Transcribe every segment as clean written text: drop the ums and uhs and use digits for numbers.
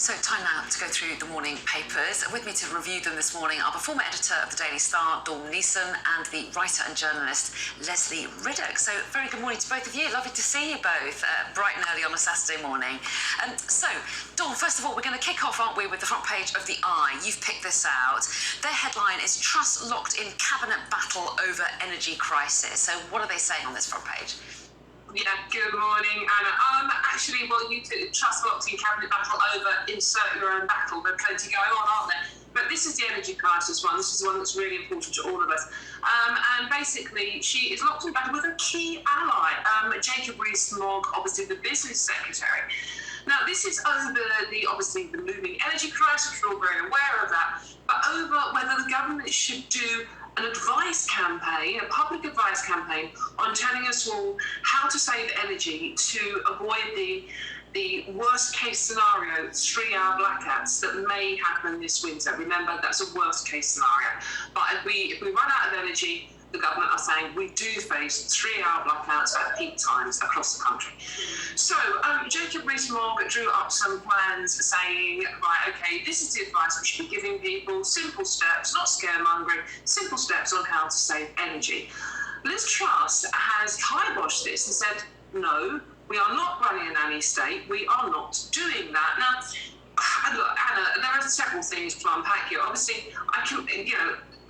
So time now to go through the morning papers. With me to review them this morning are the former editor of the Daily Star, Dawn Neeson, and the writer and journalist, Lesley Riddoch. So very good morning to both of you. Lovely to see you both bright and early on a Saturday morning. So, Dawn, first of all, we're going to kick off, aren't we, with the front page of The Eye. You've picked this out. Their headline is Truss locked in cabinet battle over energy crisis. So what are they saying on this front page? Yeah, good morning, Anna. Actually, well, you took Truss locked in cabinet battle over insert your own battle. There are plenty going on, aren't there? But this is the energy crisis one. This is the one that's really important to all of us. And basically, she is locked in battle with a key ally, Jacob Rees-Mogg, obviously the business secretary. Now, this is over the looming energy crisis. We're all very aware of that. But over whether the government should do an advice campaign, a public advice campaign, on telling us all how to save energy to avoid the worst case scenario, 3-hour blackouts that may happen this winter. Remember, that's a worst case scenario. But if we run out of energy, the government are saying we do face 3-hour blackouts at peak times across the country. So Jacob Rees-Mogg drew up some plans saying, right, okay, this is the advice we should be giving people, simple steps, not scaremongering, simple steps on how to save energy. Liz Truss has kiboshed this and said, no, we are not running a nanny state, we are not doing that. Now, look, Anna, there are several things to unpack here. Obviously,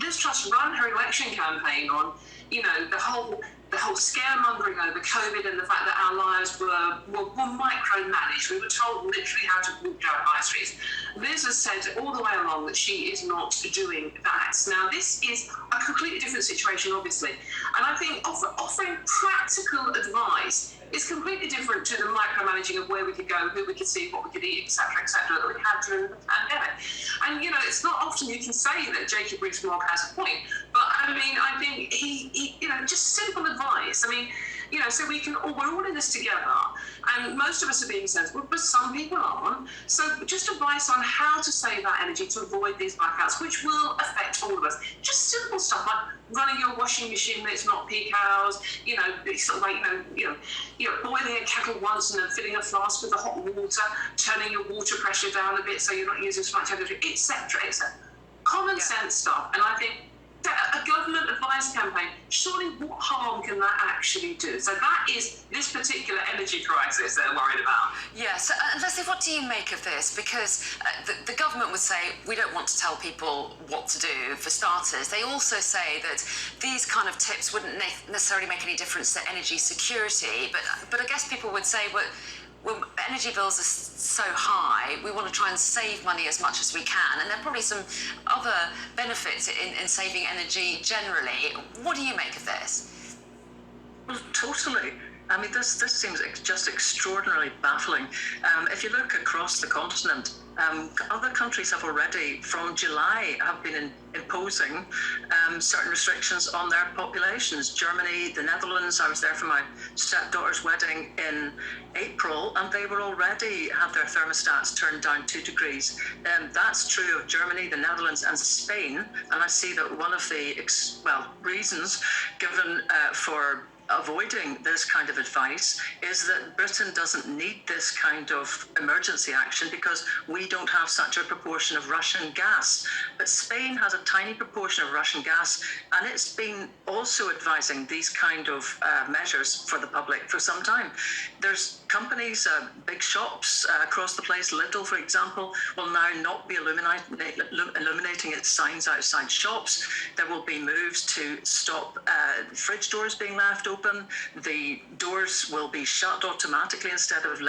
Liz Truss ran her election campaign on, the whole scaremongering over COVID and the fact that our lives were micromanaged. We were told literally how to walk down high streets. Liz has said all the way along that she is not doing that. Now, this is a completely different situation, obviously. And I think offering practical advice is completely different to the micromanaging of where we could go, who we could see, what we could eat, etc., that we had during the pandemic. And, it's not often you can say that Jacob Rees-Mogg has a point, but I think he just simple advice. So we're all in this together, and most of us are being sensible, but some people aren't. So just advice on how to save that energy to avoid these blackouts, which will affect all of us. Just simple stuff like running your washing machine when it's not peak hours, boiling a kettle once and then filling a flask with the hot water, turning your water pressure down a bit so you're not using so much energy, etc., etc. Common sense stuff. And I think a government advice campaign, surely what harm can that actually do? So that is this particular energy crisis they're worried about. Yes, Lesley, what do you make of this? Because the government would say we don't want to tell people what to do, for starters. They also say that these kind of tips wouldn't necessarily make any difference to energy security, but I guess people would say, well, energy bills are so high, we want to try and save money as much as we can. And there are probably some other benefits in saving energy generally. What do you make of this? Well, totally. This seems just extraordinarily baffling. If you look across the continent, other countries have already, from July, have been imposing certain restrictions on their populations. Germany, the Netherlands, I was there for my stepdaughter's wedding in April, and they were already had their thermostats turned down 2 degrees. That's true of Germany, the Netherlands, and Spain. And I see that one of the reasons given for avoiding this kind of advice is that Britain doesn't need this kind of emergency action because we don't have such a proportion of Russian gas. But Spain has a tiny proportion of Russian gas, and it's been also advising these kind of measures for the public for some time. There's companies, big shops across the place. Lidl, for example, will now not be illuminating its signs outside shops. There will be moves to stop fridge doors being left open. The doors will be shut automatically instead of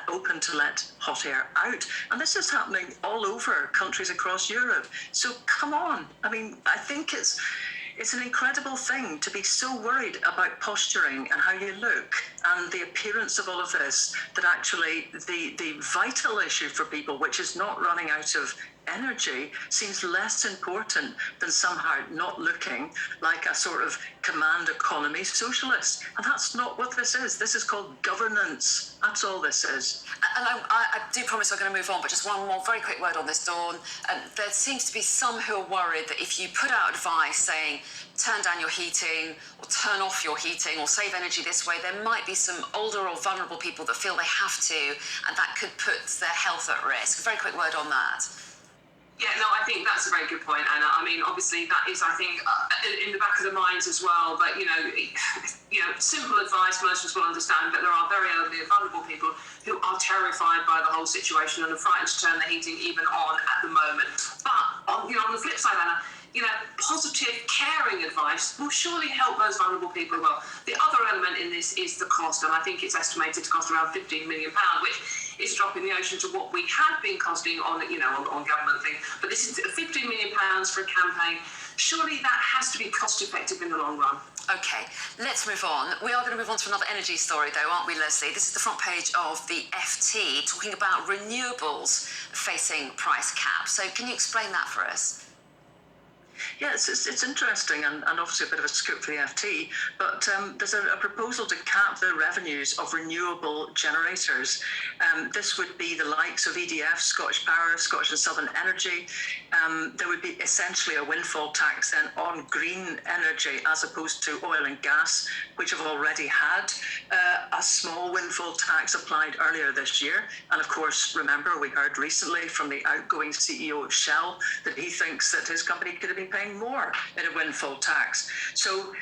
open to let hot air out. And this is happening all over countries across Europe. So come on. I think it's an incredible thing to be so worried about posturing and how you look and the appearance of all of this, that actually the vital issue for people, which is not running out of energy seems less important than somehow not looking like a sort of command economy socialist. And that's not what this is. This is called governance. That's all this is. And I do promise we're going to move on, but just one more very quick word on this, Dawn. There seems to be some who are worried that if you put out advice saying turn down your heating or turn off your heating or save energy this way, there might be some older or vulnerable people that feel they have to, and that could put their health at risk. A very quick word on that. Yeah, no, I think that's a very good point, Anna. I mean, obviously that is, I think, in the back of the minds as well. But simple advice most of us will understand. But there are very elderly and vulnerable people who are terrified by the whole situation and are frightened to turn the heating even on at the moment. But on the flip side, Anna, positive, caring advice will surely help those vulnerable people as well. The other element in this is the cost, and I think it's estimated to cost around £15 million, which is a drop in the ocean to what we have been costing on government things. But this is £15 million for a campaign. Surely that has to be cost effective in the long run. Okay, let's move on. We are going to move on to another energy story though, aren't we, Leslie? This is the front page of the FT talking about renewables facing price caps. So can you explain that for us? Yeah, it's interesting and obviously a bit of a scoop for the FT, but there's a proposal to cap the revenues of renewable generators. This would be the likes of EDF, Scottish Power, Scottish and Southern Energy. There would be essentially a windfall tax then on green energy as opposed to oil and gas, which have already had a small windfall tax applied earlier this year. And of course, remember, we heard recently from the outgoing CEO of Shell that he thinks that his company could have been paying more in a windfall tax. So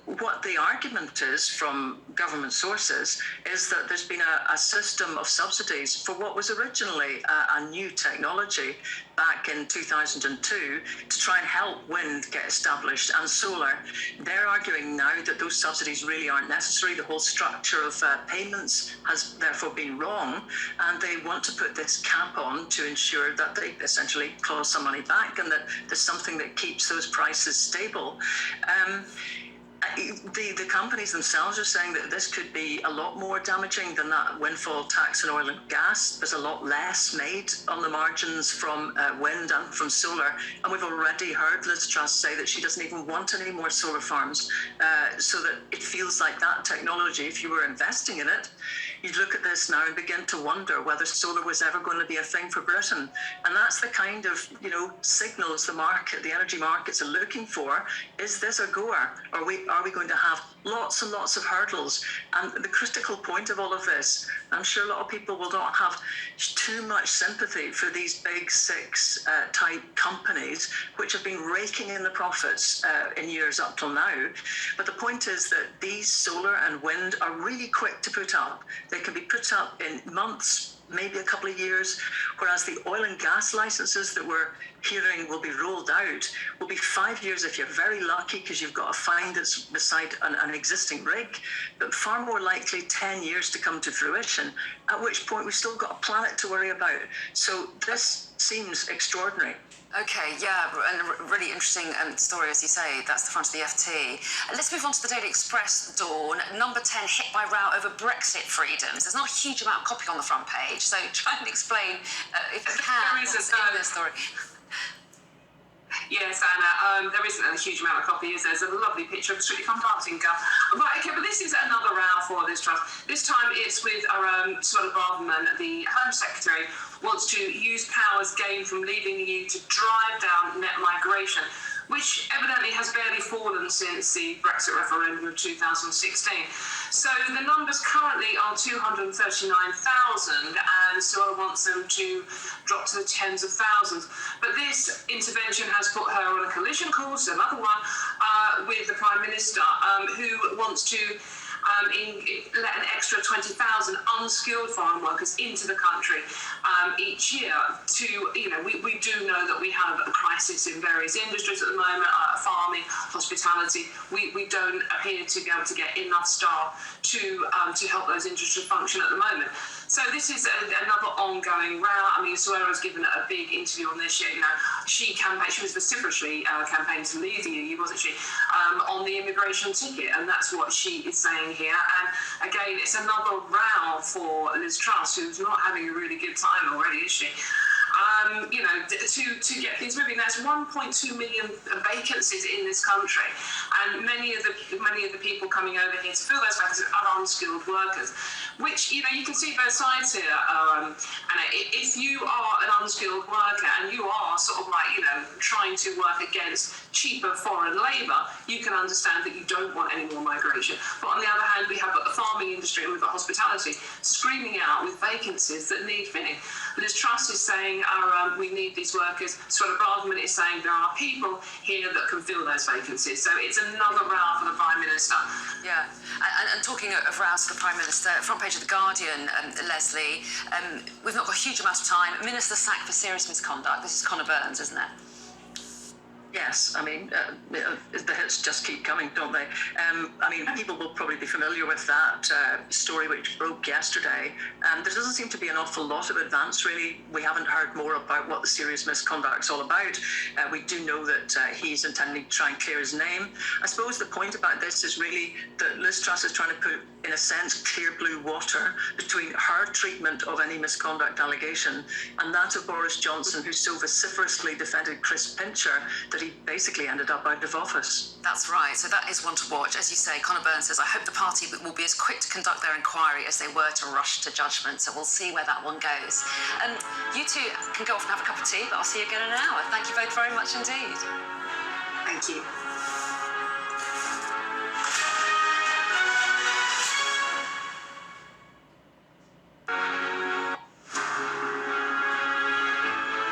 what the argument is from government sources is that there's been a system of subsidies for what was originally a new technology back in 2002 to try and help wind get established and solar. They're arguing now that those subsidies really aren't necessary. The whole structure of payments has therefore been wrong, and they want to put this cap on to ensure that they essentially claw some money back and that there's something that keeps those prices stable. The companies themselves are saying that this could be a lot more damaging than that windfall tax on oil and gas. There's a lot less made on the margins from wind and from solar. And we've already heard Liz Truss say that she doesn't even want any more solar farms, so that it feels like that technology, if you were investing in it, you'd look at this now and begin to wonder whether solar was ever going to be a thing for Britain. And that's the kind of, signals the energy markets are looking for. Is this a goer? Are we going to have lots and lots of hurdles? And the critical point of all of this, I'm sure a lot of people will not have too much sympathy for these big six type companies, which have been raking in the profits in years up till now. But the point is that these solar and wind are really quick to put up. They can be put up in months, maybe a couple of years, whereas the oil and gas licenses that we're hearing will be rolled out will be 5 years if you're very lucky, because you've got a find that's beside an existing rig, but far more likely 10 years to come to fruition, at which point we've still got a planet to worry about. So this seems extraordinary. Okay, yeah, and a really interesting story, as you say. That's the front of the FT. Let's move on to the Daily Express, Dawn. Number 10, hit by row over Brexit freedoms. There's not a huge amount of copy on the front page, so try and explain, if you can, what's in this story. Yes, Anna, there isn't a huge amount of copy, is there? There's a lovely picture of Strictly Come Dancing girl. Right, okay, but this is another row for Liz Truss. This time it's with Suella Braverman, the Home Secretary, wants to use powers gained from leaving the EU to drive down net migration, which evidently has barely fallen since the Brexit referendum of 2016. So the numbers currently are 239,000, and Suella wants them to drop to the tens of thousands. But this intervention has put her on a collision course, another one, with the Prime Minister, who wants to let an extra 20,000 unskilled foreign workers into the country each year. We do know that we have a crisis in various industries at the moment, farming, hospitality. We don't appear to be able to get enough staff to help those industries function at the moment. So this is another ongoing row. I mean, Suella's given a big interview on this. She was vociferously campaigning to leave the EU, wasn't she, on the immigration ticket, and that's what she is saying here. And again, it's another row for Liz Truss, who's not having a really good time already, is she? you know, to get things moving. There's 1.2 million vacancies in this country, and many of the people coming over here to fill those vacancies are unskilled workers. Which, you know, you can see both sides here. And if you are an unskilled worker and you are sort of like, you know, trying to work against cheaper foreign labour, you can understand that you don't want any more migration. But on the other hand, we have got the farming industry and we've got hospitality screaming out with vacancies that need filling. Liz Truss is saying we need these workers. Suella Braverman is saying there are people here that can fill those vacancies. So it's another row for the Prime Minister. Yeah, and talking of rows for the Prime Minister, front page of The Guardian, Leslie, we've not got a huge amount of time. Minister sacked for serious misconduct. This is Conor Burns, isn't it? Yes, I mean, the hits just keep coming, don't they? I mean, people will probably be familiar with that story which broke yesterday. There doesn't seem to be an awful lot of advance, really. We haven't heard more about what the serious misconduct's all about. We do know that he's intending to try and clear his name. I suppose the point about this is really that Liz Truss is trying to put, in a sense, clear blue water between her treatment of any misconduct allegation and that of Boris Johnson, who so vociferously defended Chris Pincher that he basically ended up out of office. That's right. So that is one to watch. As you say, Conor Burns says, I hope the party will be as quick to conduct their inquiry as they were to rush to judgment. So we'll see where that one goes. You two can go off and have a cup of tea, but I'll see you again in an hour. Thank you both very much indeed. Thank you.